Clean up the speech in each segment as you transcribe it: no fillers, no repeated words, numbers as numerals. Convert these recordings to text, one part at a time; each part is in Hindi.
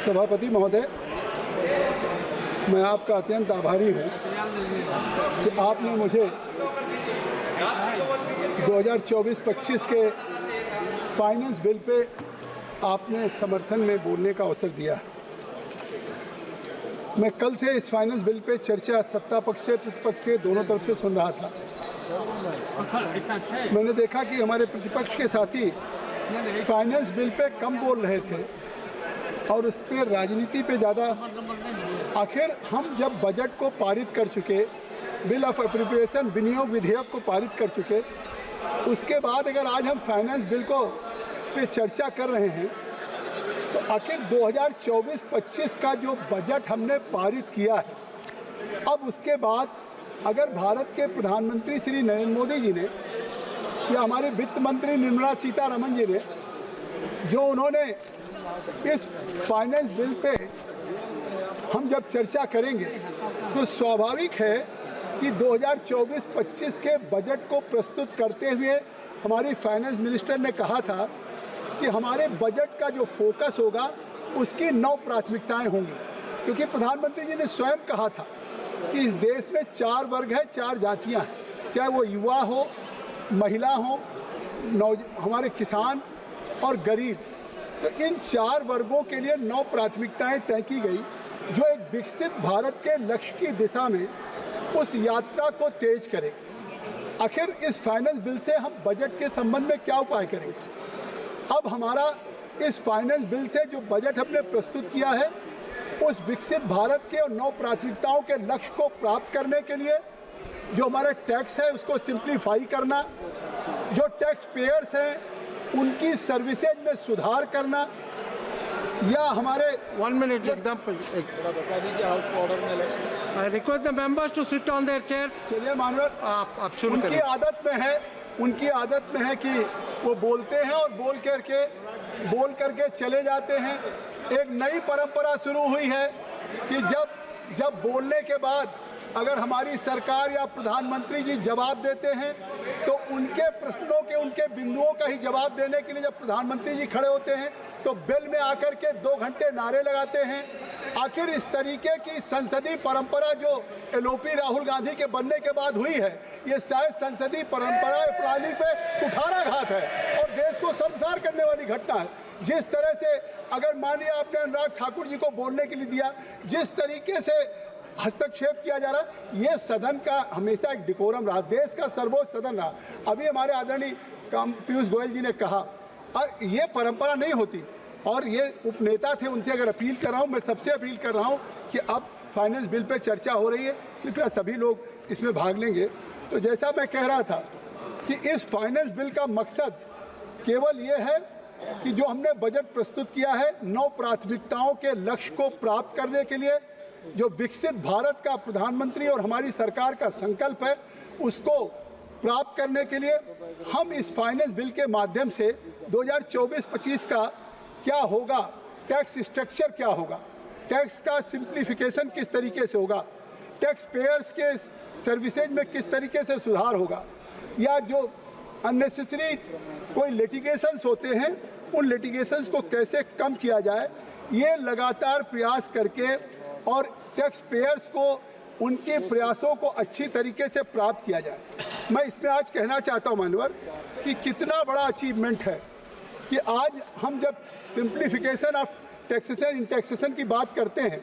सभापति महोदय, मैं आपका अत्यंत आभारी हूँ कि आपने मुझे 2024-25 के फाइनेंस बिल पे आपने समर्थन में बोलने का अवसर दिया। मैं कल से इस फाइनेंस बिल पे चर्चा सत्ता पक्ष से प्रतिपक्ष से दोनों तरफ से सुन रहा था। मैंने देखा कि हमारे प्रतिपक्ष के साथी फाइनेंस बिल पे कम बोल रहे थे और उस पर राजनीति पे ज़्यादा। आखिर हम जब बजट को पारित कर चुके, बिल ऑफ एप्रोप्रिएशन विनियोग विधेयक को पारित कर चुके, उसके बाद अगर आज हम फाइनेंस बिल को पे चर्चा कर रहे हैं तो आखिर 2024-25 का जो बजट हमने पारित किया है, अब उसके बाद अगर भारत के प्रधानमंत्री श्री नरेंद्र मोदी जी ने या हमारे वित्त मंत्री निर्मला सीतारमण जी ने जो उन्होंने इस फाइनेंस बिल पे हम जब चर्चा करेंगे तो स्वाभाविक है कि 2024-25 के बजट को प्रस्तुत करते हुए हमारी फाइनेंस मिनिस्टर ने कहा था कि हमारे बजट का जो फोकस होगा उसकी 9 प्राथमिकताएं होंगी, क्योंकि प्रधानमंत्री जी ने स्वयं कहा था कि इस देश में 4 वर्ग है, 4 जातियां हैं, चाहे वो युवा हो, महिला हो, हमारे किसान और गरीब। तो इन 4 वर्गों के लिए 9 प्राथमिकताएं तय की गई जो एक विकसित भारत के लक्ष्य की दिशा में उस यात्रा को तेज करेगी। आखिर इस फाइनेंस बिल से हम बजट के संबंध में क्या उपाय करेंगे? अब हमारा इस फाइनेंस बिल से जो बजट हमने प्रस्तुत किया है उस विकसित भारत के और 9 प्राथमिकताओं के लक्ष्य को प्राप्त करने के लिए जो हमारा टैक्स है उसको सिंप्लीफाई करना, जो टैक्स पेयर्स हैं उनकी सर्विसेज में सुधार करना, या हमारे 1 मिनट एकदम बता दीजिए हाउस को ऑर्डर में ले। I request the members to sit on their chair. चलिए मानवर, आप शुरू उनकी करें। उनकी आदत में है कि वो बोलते हैं और बोल करके चले जाते हैं। एक नई परंपरा शुरू हुई है कि जब बोलने के बाद अगर हमारी सरकार या प्रधानमंत्री जी जवाब देते हैं तो उनके प्रश्नों के, उनके बिंदुओं का ही जवाब देने के लिए जब प्रधानमंत्री जी खड़े होते हैं तो बेल में आकर के 2 घंटे नारे लगाते हैं। आखिर इस तरीके की संसदीय परंपरा जो एलओपी राहुल गांधी के बनने के बाद हुई है, ये शायद संसदीय परंपरा प्रणाली पे कुठाराघात है और देश को शर्मसार करने वाली घटना है। जिस तरह से अगर मानिए आपने अनुराग ठाकुर जी को बोलने के लिए दिया, जिस तरीके से हस्तक्षेप किया जा रहा है, ये सदन का हमेशा एक डिकोरम रहा, देश का सर्वोच्च सदन रहा। अभी हमारे आदरणीय पीयूष गोयल जी ने कहा, और ये परंपरा नहीं होती। और ये उपनेता थे, उनसे अगर अपील कर रहा हूँ, मैं सबसे अपील कर रहा हूँ कि अब फाइनेंस बिल पे चर्चा हो रही है, कृपया सभी लोग इसमें भाग लेंगे। तो जैसा मैं कह रहा था कि इस फाइनेंस बिल का मकसद केवल ये है कि जो हमने बजट प्रस्तुत किया है 9 प्राथमिकताओं के लक्ष्य को प्राप्त करने के लिए, जो विकसित भारत का प्रधानमंत्री और हमारी सरकार का संकल्प है उसको प्राप्त करने के लिए हम इस फाइनेंस बिल के माध्यम से 2024-25 का क्या होगा, टैक्स स्ट्रक्चर क्या होगा, टैक्स का सिंप्लीफिकेशन किस तरीके से होगा, टैक्स पेयर्स के सर्विसेज में किस तरीके से सुधार होगा, या जो अननेसेसरी कोई लिटिगेशंस होते हैं उन लिटिगेशंस को कैसे कम किया जाए, ये लगातार प्रयास करके और टैक्स पेयर्स को उनके प्रयासों को अच्छी तरीके से प्राप्त किया जाए। मैं इसमें आज कहना चाहता हूं मानवर कि कितना बड़ा अचीवमेंट है कि आज हम जब simplification of taxation in taxation की बात करते हैं,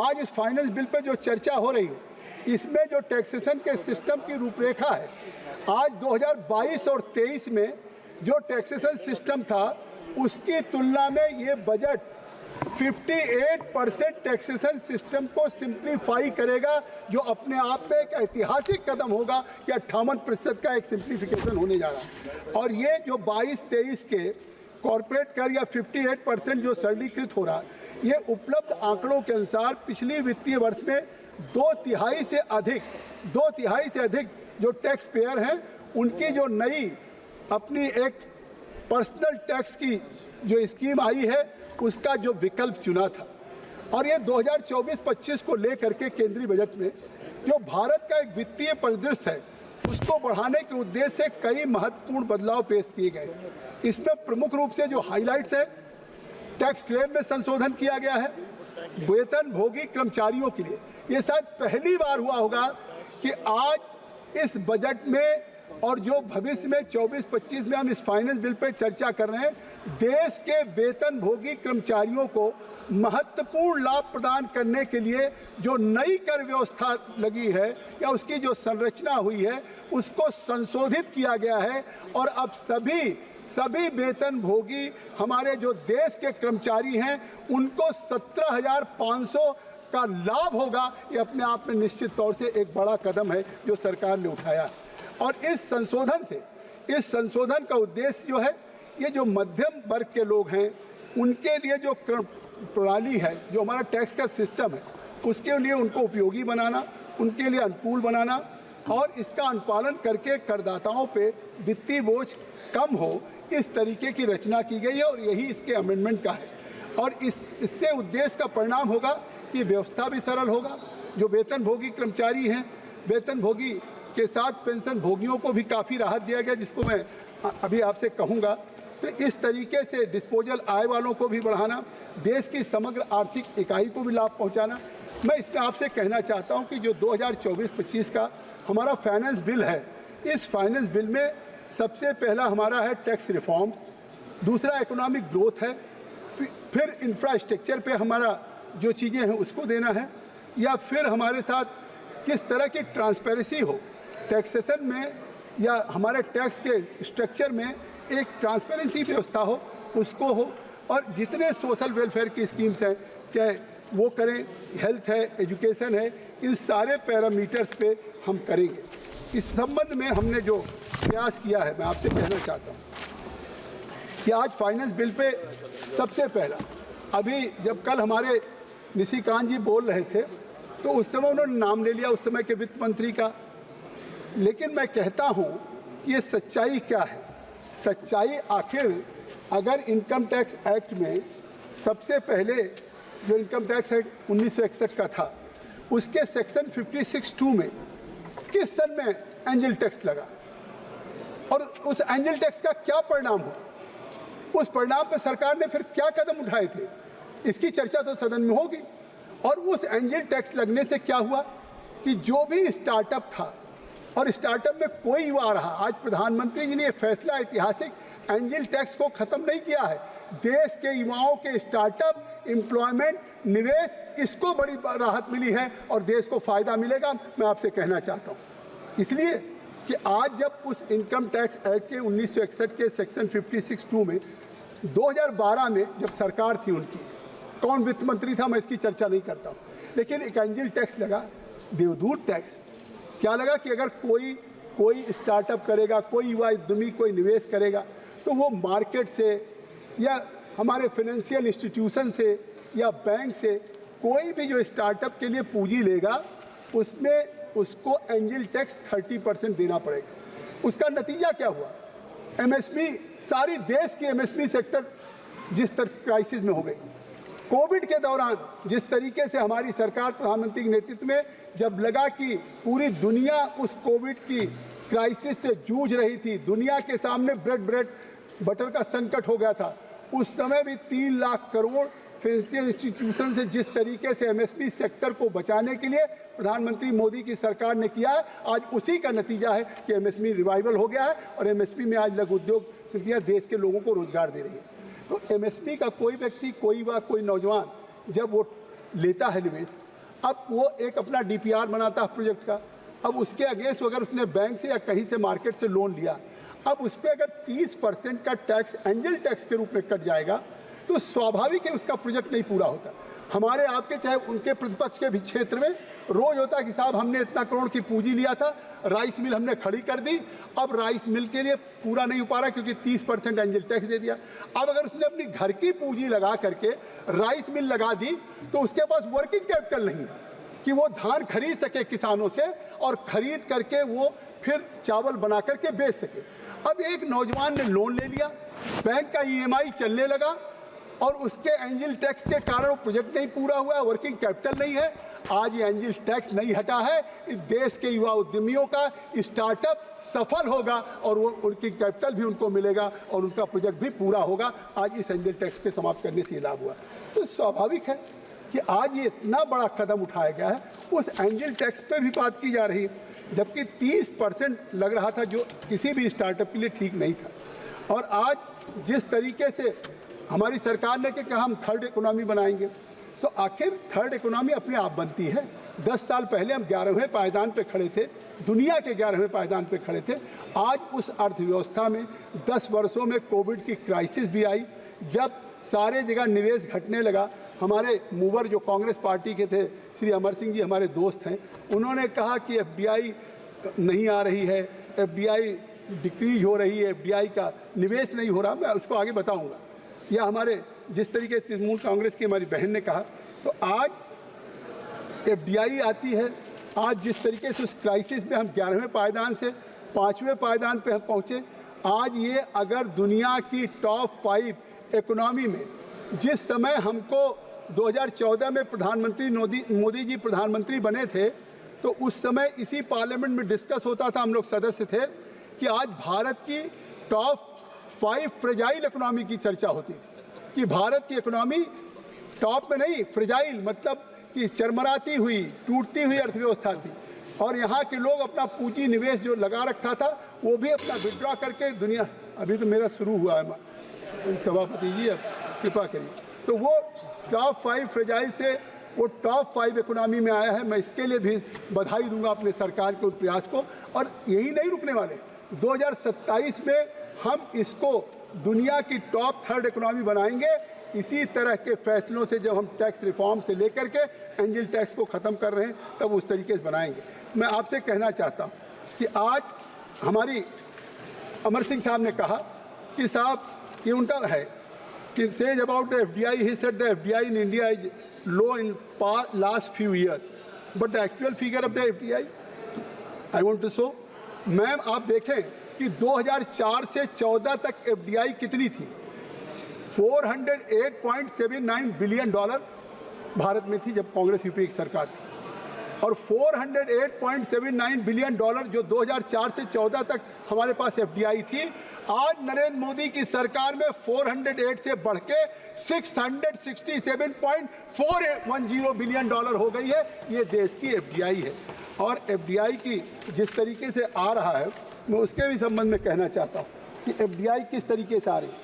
आज इस फाइनेंस बिल पे जो चर्चा हो रही है इसमें जो टैक्सेशन के सिस्टम की रूपरेखा है, आज 2022 और 23 में जो टैक्सेशन सिस्टम था उसकी तुलना में ये बजट 58% टैक्सेशन सिस्टम को सिंप्लीफाई करेगा, जो अपने आप में एक ऐतिहासिक कदम होगा कि 58% का एक सिंप्लीफिकेशन होने जा रहा है। और ये जो 22-23 के कॉरपोरेट कर या 58% जो सरलीकृत हो रहा है, ये उपलब्ध आंकड़ों के अनुसार पिछली वित्तीय वर्ष में 2 तिहाई से अधिक जो टैक्स पेयर हैं उनकी जो नई अपनी एक पर्सनल टैक्स की जो स्कीम आई है उसका जो विकल्प चुना था। और ये 2024-25 को लेकर के केंद्रीय बजट में जो भारत का एक वित्तीय परिदृश्य है उसको बढ़ाने के उद्देश्य से कई महत्वपूर्ण बदलाव पेश किए गए। इसमें प्रमुख रूप से जो हाइलाइट्स है टैक्स स्लैब में संशोधन किया गया है वेतन भोगी कर्मचारियों के लिए। ये शायद पहली बार हुआ होगा कि आज इस बजट में और जो भविष्य में 24-25 में हम इस फाइनेंस बिल पे चर्चा कर रहे हैं, देश के वेतन भोगी कर्मचारियों को महत्वपूर्ण लाभ प्रदान करने के लिए जो नई कर व्यवस्था लगी है या उसकी जो संरचना हुई है उसको संशोधित किया गया है। और अब सभी वेतन भोगी हमारे जो देश के कर्मचारी हैं उनको 17,500 का लाभ होगा। ये अपने आप में निश्चित तौर से एक बड़ा कदम है जो सरकार ने उठाया। और इस संशोधन का उद्देश्य जो है, ये जो मध्यम वर्ग के लोग हैं उनके लिए जो प्रणाली है, जो हमारा टैक्स का सिस्टम है, उसके लिए उनको उपयोगी बनाना, उनके लिए अनुकूल बनाना और इसका अनुपालन करके करदाताओं पे वित्तीय बोझ कम हो, इस तरीके की रचना की गई है और यही इसके अमेंडमेंट का है। और इससे उद्देश्य का परिणाम होगा कि व्यवस्था भी सरल होगा। जो वेतन भोगी कर्मचारी हैं, वेतन भोगी के साथ पेंशन भोगियों को भी काफ़ी राहत दिया गया, जिसको मैं अभी आपसे कहूँगा। तो इस तरीके से डिस्पोजल आय वालों को भी बढ़ाना, देश की समग्र आर्थिक इकाई को भी लाभ पहुँचाना। मैं इसमें आपसे कहना चाहता हूँ कि जो 2024-25 का हमारा फाइनेंस बिल है, इस फाइनेंस बिल में सबसे पहला हमारा है टैक्स रिफॉर्म, दूसरा इकोनॉमिक ग्रोथ है, फिर इंफ्रास्ट्रक्चर पे हमारा जो चीज़ें हैं उसको देना है, या फिर हमारे साथ किस तरह की ट्रांसपेरेंसी हो टैक्सेशन में या हमारे टैक्स के स्ट्रक्चर में एक ट्रांसपेरेंसी व्यवस्था हो, उसको हो। और जितने सोशल वेलफेयर की स्कीम्स हैं, चाहे वो करें, हेल्थ है, एजुकेशन है, इन सारे पैरामीटर्स पे हम करेंगे। इस संबंध में हमने जो प्रयास किया है, मैं आपसे कहना चाहता हूँ कि आज फाइनेंस बिल पे सबसे पहला, अभी जब कल हमारे निशिकांत जी बोल रहे थे तो उस समय उन्होंने नाम ले लिया उस समय के वित्त मंत्री का, लेकिन मैं कहता हूँ कि ये सच्चाई क्या है। सच्चाई आखिर अगर इनकम टैक्स एक्ट में सबसे पहले जो इनकम टैक्स एक्ट 1961 का था, उसके सेक्शन 56(2) में किस सन में एंजल टैक्स लगा और उस एंजल टैक्स का क्या परिणाम हुआ, उस परिणाम पर सरकार ने फिर क्या कदम उठाए थे, इसकी चर्चा तो सदन में होगी। और उस एंजल टैक्स लगने से क्या हुआ कि जो भी स्टार्टअप था और स्टार्टअप में कोई युवा रहा, आज प्रधानमंत्री जी ने यह फैसला ऐतिहासिक एंजल टैक्स को खत्म नहीं किया है, देश के युवाओं के स्टार्टअप, एम्प्लॉयमेंट, निवेश, इसको बड़ी राहत मिली है और देश को फायदा मिलेगा। मैं आपसे कहना चाहता हूँ इसलिए कि आज जब उस इनकम टैक्स एक्ट के 1961 के सेक्शन 56(2) में 2012 में जब सरकार थी उनकी, कौन वित्त मंत्री था मैं इसकी चर्चा नहीं करता हूँ, लेकिन एक एंजल टैक्स लगा, देवदूत टैक्स। क्या लगा कि अगर कोई स्टार्टअप करेगा, कोई युवा उद्यमी कोई निवेश करेगा तो वो मार्केट से या हमारे फाइनेंशियल इंस्टीट्यूशन से या बैंक से कोई भी जो स्टार्टअप के लिए पूंजी लेगा उसमें उसको एंजल टैक्स 30% देना पड़ेगा। उसका नतीजा क्या हुआ, एमएसपी, सारी देश की एमएसपी सेक्टर जिस तरह क्राइसिस में हो गई। कोविड के दौरान जिस तरीके से हमारी सरकार प्रधानमंत्री के नेतृत्व में जब लगा कि पूरी दुनिया उस कोविड की क्राइसिस से जूझ रही थी, दुनिया के सामने ब्रेड बटर का संकट हो गया था, उस समय भी 3 लाख करोड़ फाइनेंशियल इंस्टीट्यूशन से जिस तरीके से एमएसपी सेक्टर को बचाने के लिए प्रधानमंत्री मोदी की सरकार ने किया है, आज उसी का नतीजा है कि एमएसपी रिवाइवल हो गया है और एमएसपी में आज लघु उद्योग समितियाँ देश के लोगों को रोजगार दे रही है। तो एमएसपी का कोई व्यक्ति, कोई नौजवान जब वो लेता है निवेश, अब वो एक अपना डीपीआर बनाता है प्रोजेक्ट का, अब उसके अगेंस्ट अगर उसने बैंक से या कहीं से मार्केट से लोन लिया, अब उस पर अगर 30% का टैक्स एंजल टैक्स के रूप में कट जाएगा तो स्वाभाविक है उसका प्रोजेक्ट नहीं पूरा होता। हमारे आपके चाहे उनके प्रतिपक्ष के भी क्षेत्र में रोज होता है कि साहब हमने इतना करोड़ की पूंजी लिया था, राइस मिल हमने खड़ी कर दी, अब राइस मिल के लिए पूरा नहीं हो पा रहा क्योंकि 30% एंजल टैक्स दे दिया। अब अगर उसने अपनी घर की पूंजी लगा करके राइस मिल लगा दी तो उसके पास वर्किंग कैपिटल नहीं है कि वो धान खरीद सके किसानों से और खरीद करके वो फिर चावल बना करके बेच सके। अब एक नौजवान ने लोन ले लिया, बैंक का ईएमआई चलने लगा, और उसके एंजल टैक्स के कारण वो प्रोजेक्ट नहीं पूरा हुआ, वर्किंग कैपिटल नहीं है। आज ये एंजल टैक्स नहीं हटा है, इस देश के युवा उद्यमियों का स्टार्टअप सफल होगा और वो वर्किंग कैपिटल भी उनको मिलेगा और उनका प्रोजेक्ट भी पूरा होगा। आज इस एंजल टैक्स के समाप्त करने से ये लाभ हुआ। तो स्वाभाविक है कि आज ये इतना बड़ा कदम उठाया गया है। उस एंजल टैक्स पे भी बात की जा रही है, जबकि 30% लग रहा था, जो किसी भी स्टार्टअप के लिए ठीक नहीं था। और आज जिस तरीके से हमारी सरकार ने कहा हम थर्ड इकोनॉमी बनाएंगे, तो आखिर थर्ड इकोनॉमी अपने आप बनती है। 10 साल पहले हम 11वें पायदान पे खड़े थे, दुनिया के 11वें पायदान पे खड़े थे। आज उस अर्थव्यवस्था में 10 वर्षों में कोविड की क्राइसिस भी आई, जब सारे जगह निवेश घटने लगा। हमारे मूवर जो कांग्रेस पार्टी के थे, श्री अमर सिंह जी हमारे दोस्त हैं, उन्होंने कहा कि एफडीआई नहीं आ रही है, एफडीआई डिक्रीज हो रही है, एफडीआई का निवेश नहीं हो रहा। मैं उसको आगे बताऊंगा। या हमारे जिस तरीके से तृणमूल कांग्रेस की हमारी बहन ने कहा, तो आज एफडीआई आती है। आज जिस तरीके से उस क्राइसिस में हम 11वें पायदान से 5वें पायदान पे हम पहुँचे, आज ये अगर दुनिया की टॉप 5 इकोनॉमी में, जिस समय हमको 2014 में प्रधानमंत्री मोदी जी प्रधानमंत्री बने थे, तो उस समय इसी पार्लियामेंट में डिस्कस होता था, हम लोग सदस्य थे, कि आज भारत की टॉप 5 फ्रेजाइल इकोनॉमी की चर्चा होती थी, कि भारत की इकोनॉमी टॉप में नहीं, फ्रेजाइल मतलब कि चरमराती हुई, टूटती हुई अर्थव्यवस्था थी। और यहाँ के लोग अपना पूंजी निवेश जो लगा रखा था, वो भी अपना विड्रॉ करके दुनिया, अभी तो मेरा शुरू हुआ है सभापति जी, अब कृपा करिए, तो वो टॉप 5 फ्रेजाइल से वो टॉप 5 इकोनॉमी में आया है। मैं इसके लिए भी बधाई दूंगा अपने सरकार के उस प्रयास को। और यही नहीं रुकने वाले, 2027 में हम इसको दुनिया की टॉप 3rd इकोनॉमी बनाएंगे। इसी तरह के फैसलों से, जब हम टैक्स रिफॉर्म से लेकर के एंजल टैक्स को ख़त्म कर रहे हैं, तब उस तरीके से बनाएंगे। मैं आपसे कहना चाहता हूँ कि आज हमारी अमर सिंह साहब ने कहा कि साहब ये उनका है कि says about the FDI, he said the FDI in India is low in last few years, but the actual figure of the FDI I want to show. Ma'am आप देखें कि 2004 से 14 तक एफडीआई कितनी थी, $408.79 बिलियन भारत में थी जब कांग्रेस यूपीए की सरकार थी। और $408.79 बिलियन जो 2004 से 14 तक हमारे पास एफडीआई थी, आज नरेंद्र मोदी की सरकार में 408 से बढ़ के $667.410 बिलियन हो गई है। ये देश की एफडीआई है। और एफडीआई की जिस तरीके से आ रहा है, मैं उसके भी संबंध में कहना चाहता हूँ कि एफडीआई किस तरीके से आ रही है।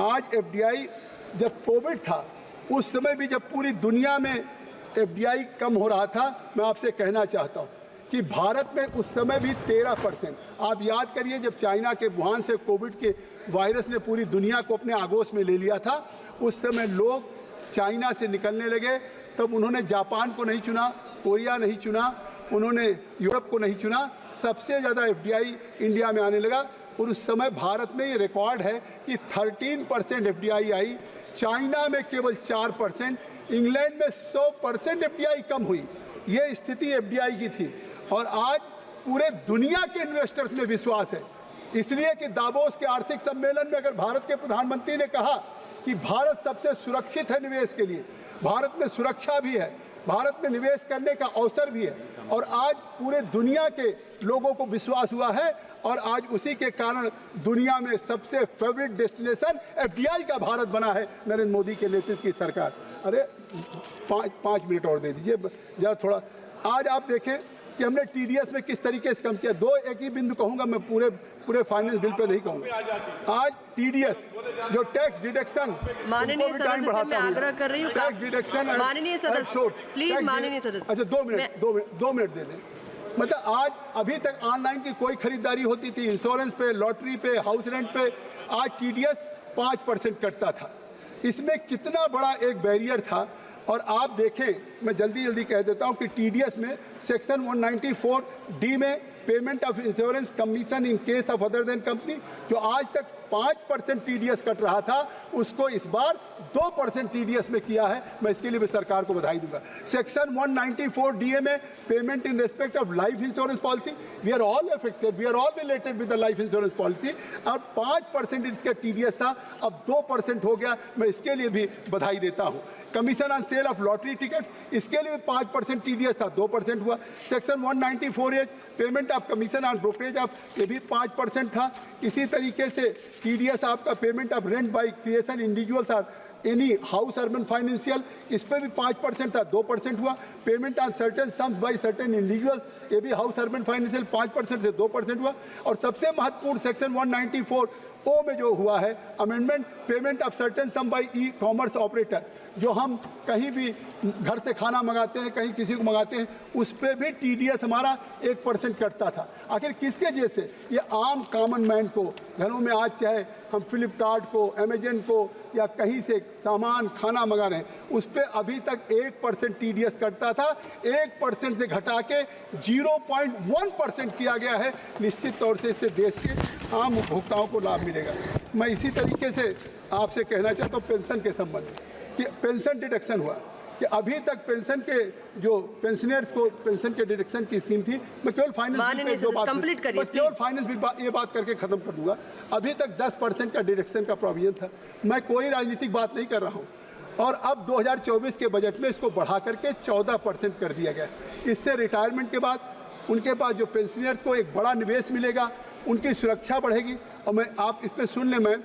आज एफडीआई, जब कोविड था उस समय भी जब पूरी दुनिया में एफडीआई कम हो रहा था, मैं आपसे कहना चाहता हूँ कि भारत में उस समय भी 13%। आप याद करिए, जब चाइना के वुहान से कोविड के वायरस ने पूरी दुनिया को अपने आगोश में ले लिया था, उस समय लोग चाइना से निकलने लगे। तब उन्होंने जापान को नहीं चुना, कोरिया नहीं चुना, उन्होंने यूरोप को नहीं चुना, सबसे ज़्यादा एफडीआई इंडिया में आने लगा। और उस समय भारत में ये रिकॉर्ड है कि 13% एफडीआई आई, चाइना में केवल 4%, इंग्लैंड में 100% एफडीआई कम हुई। ये स्थिति एफडीआई की थी। और आज पूरे दुनिया के इन्वेस्टर्स में विश्वास है, इसलिए कि दावोस के आर्थिक सम्मेलन में अगर भारत के प्रधानमंत्री ने कहा कि भारत सबसे सुरक्षित है निवेश के लिए, भारत में सुरक्षा भी है, भारत में निवेश करने का अवसर भी है, और आज पूरे दुनिया के लोगों को विश्वास हुआ है। और आज उसी के कारण दुनिया में सबसे फेवरेट डेस्टिनेशन एफडीआई का भारत बना है नरेंद्र मोदी के नेतृत्व की सरकार। अरे 5 मिनट और दे दीजिए जरा थोड़ा। आज आप देखें कि हमने टीडीएस में किस तरीके से कम किया। एक ही बिंदु कहूंगा मैं, पूरे फाइनेंस बिल पे नहीं कहूंगा। आज टीडीएस जो टैक्स डिडक्शन, माननीय सदस्य से मैं आग्रह कर रही हूँ, टैक्स डिडक्शन, माननीय सदस्य प्लीज, माननीय सदस्य, अच्छा 2 मिनट दे दें। मतलब आज अभी तक ऑनलाइन की कोई खरीदारी होती थी, इंश्योरेंस पे, लॉटरी पे, हाउस रेंट पे, आज टीडीएस 5% कटता था। इसमें कितना बड़ा एक बैरियर था। और आप देखें, मैं जल्दी कह देता हूं कि टीडीएस में सेक्शन 194D में payment of insurance commission in case of other than company, जो आज तक 5% TDS कट रहा था उसको इस बार 2% TDS में किया है। मैं इसके लिए भी सरकार को बधाई दूंगा। सेक्शन 194 DA में payment in respect of life insurance policy, we are all affected, we are all related with the life insurance policy. अब 5% इसका TDS था, अब 2% हो गया, मैं इसके लिए भी बधाई देता हूँ। Commission on sale of lottery tickets, इसके लिए 5% TDS था, 2% हुआ। Section 194H payment of commission on brokerage of, ये भी 5% था। इसी तरीके से TDS आपका payment of rent by creation individuals are any house urban financial, इस पर भी 5% था, 2% हुआ। Payment on certain sums by certain individuals, ये भी हाउस अर्बन फाइनेंशियल 5% से 2% हुआ। और सबसे महत्वपूर्ण सेक्शन 194O में जो हुआ है amendment, payment of certain some by e commerce operator, जो हम कहीं भी घर से खाना मंगाते हैं, कहीं किसी को मंगाते हैं, उस पर भी TDS हमारा 1% कटता था। आखिर किसके जैसे? ये आम कॉमन मैन को घरों में आज चाहे हम फ्लिपकार्ट को, अमेजन को या कहीं से सामान खाना मंगा रहे हैं, उस पर अभी तक 1% TDS कटता था, 1% से घटा के 0.1% किया गया है। निश्चित तौर से इससे देश के आम उपभोक्ताओं को लाभ मिलेगा। मैं इसी तरीके से आपसे कहना चाहता हूँ पेंशन के संबंध में कि पेंशन डिडक्शन हुआ कि अभी तक पेंशन के जो पेंशनर्स को पेंशन के डिडक्शन की स्कीम थी, मैं केवल फाइनेंस बिल पे कंप्लीट करिए, बस केवल फाइनेंस बिल ये बात करके खत्म कर दूंगा। अभी तक 10% का डिडक्शन का प्रोविजन था। मैं कोई राजनीतिक बात नहीं कर रहा हूँ, और अब 2024 के बजट में इसको बढ़ा करके 14% कर दिया गया। इससे रिटायरमेंट के बाद उनके पास जो पेंशनर्स को एक बड़ा निवेश मिलेगा, उनकी सुरक्षा बढ़ेगी। और मैं आप इस पर सुन लें मैं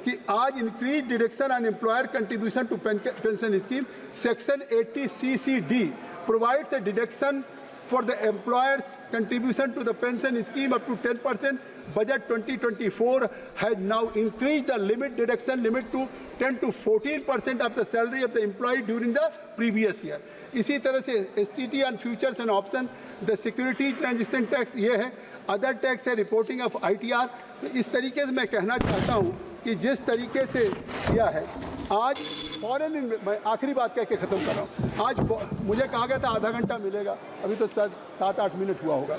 कि आज increase deduction on employer contribution to pension scheme, section 80CCD provides a deduction for the employer's contribution to the pension scheme up to 10%. Budget 2024 has now increased the limit deduction limit to 10 to 14% of the salary of the employee during the previous year. इसी तरह से STT on futures and option, the security transaction tax ये है, अदर टैक्स है, रिपोर्टिंग ऑफ ITR। तो इस तरीके से मैं कहना चाहता हूँ कि जिस तरीके से किया है आज फॉरेन, मैं आखिरी बात कह के ख़त्म कर रहा हूँ। आज मुझे कहा गया था आधा घंटा मिलेगा, अभी तो 7-8 मिनट हुआ होगा।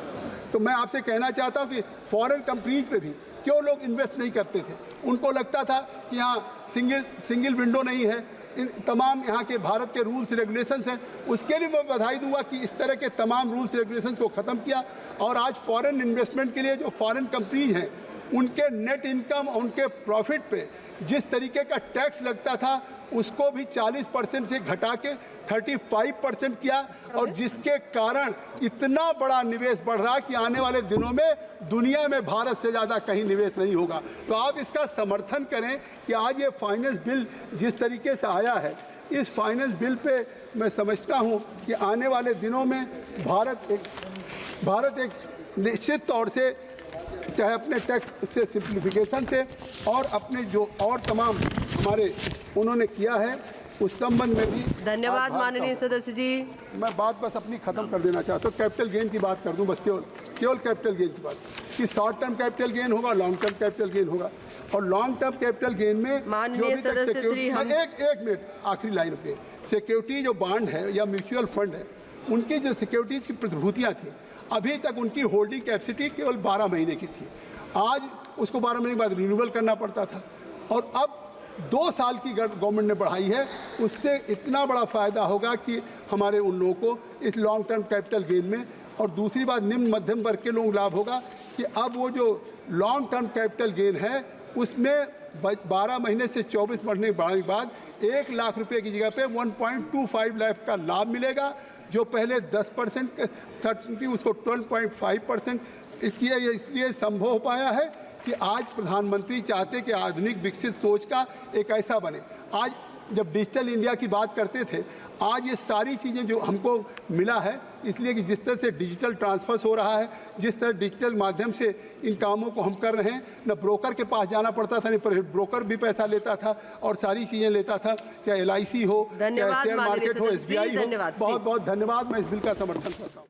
तो मैं आपसे कहना चाहता हूँ कि फॉरेन कंपनीज पे भी क्यों लोग इन्वेस्ट नहीं करते थे? उनको लगता था कि यहाँ सिंगल विंडो नहीं है, इन तमाम यहाँ के भारत के रूल्स रेगुलेशंस हैं। उसके लिए मैं बधाई दूंगा कि इस तरह के तमाम रूल्स रेगुलेशंस को ख़त्म किया। और आज फॉरेन इन्वेस्टमेंट के लिए जो फॉरेन कंपनीज हैं, उनके नेट इनकम, उनके प्रॉफिट पे जिस तरीके का टैक्स लगता था, उसको भी 40% से घटा के 35% किया। और जिसके कारण इतना बड़ा निवेश बढ़ रहा है कि आने वाले दिनों में दुनिया में भारत से ज़्यादा कहीं निवेश नहीं होगा। तो आप इसका समर्थन करें कि आज ये फाइनेंस बिल जिस तरीके से आया है, इस फाइनेंस बिल पे मैं समझता हूँ कि आने वाले दिनों में भारत एक निश्चित तौर से चाहे अपने टैक्स से सिंप्लीफिकेशन से और अपने जो और तमाम हमारे उन्होंने किया है उस संबंध में भी। धन्यवाद माननीय सदस्य जी। मैं बात बस अपनी ख़त्म कर देना चाहता हूँ, कैपिटल गेन की बात कर दूँ बस, केवल कैपिटल गेन की बात कि शॉर्ट टर्म कैपिटल गेन होगा, लॉन्ग टर्म कैपिटल गेन होगा। और लॉन्ग टर्म कैपिटल गेन में माननीय सदस्य श्री हम एक मिनट आखिरी लाइन पे, सिक्योरिटी जो बॉन्ड है या म्यूचुअल फंड है, उनकी जो सिक्योरिटीज की प्रतिभूतियाँ थी, अभी तक उनकी होल्डिंग कैपेसिटी केवल 12 महीने की थी। आज उसको 12 महीने के बाद रिन्यूअल करना पड़ता था, और अब 2 साल की गवर्नमेंट ने बढ़ाई है। उससे इतना बड़ा फ़ायदा होगा कि हमारे उन लोगों को इस लॉन्ग टर्म कैपिटल गेन में, और दूसरी बात निम्न मध्यम वर्ग के लोग लाभ होगा कि अब वो जो लॉन्ग टर्म कैपिटल गेन है उसमें 12 महीने से 24 महीने बढ़ाने के बाद 1 लाख रुपए की जगह पे 1.25 लाख का लाभ मिलेगा। जो पहले 10% थी उसको 12.5% किया। इसलिए संभव हो पाया है कि आज प्रधानमंत्री चाहते कि आधुनिक विकसित सोच का एक ऐसा बने। आज जब डिजिटल इंडिया की बात करते थे, आज ये सारी चीज़ें जो हमको मिला है, इसलिए कि जिस तरह से डिजिटल ट्रांसफर हो रहा है, जिस तरह डिजिटल माध्यम से इन कामों को हम कर रहे हैं, न ब्रोकर के पास जाना पड़ता था, नहीं ब्रोकर भी पैसा लेता था और सारी चीज़ें लेता था, चाहे LIC हो, चाहे शेयर मार्केट हो, SBI हो। बहुत बहुत धन्यवाद। मैं इस बिल का समर्थन करता हूँ।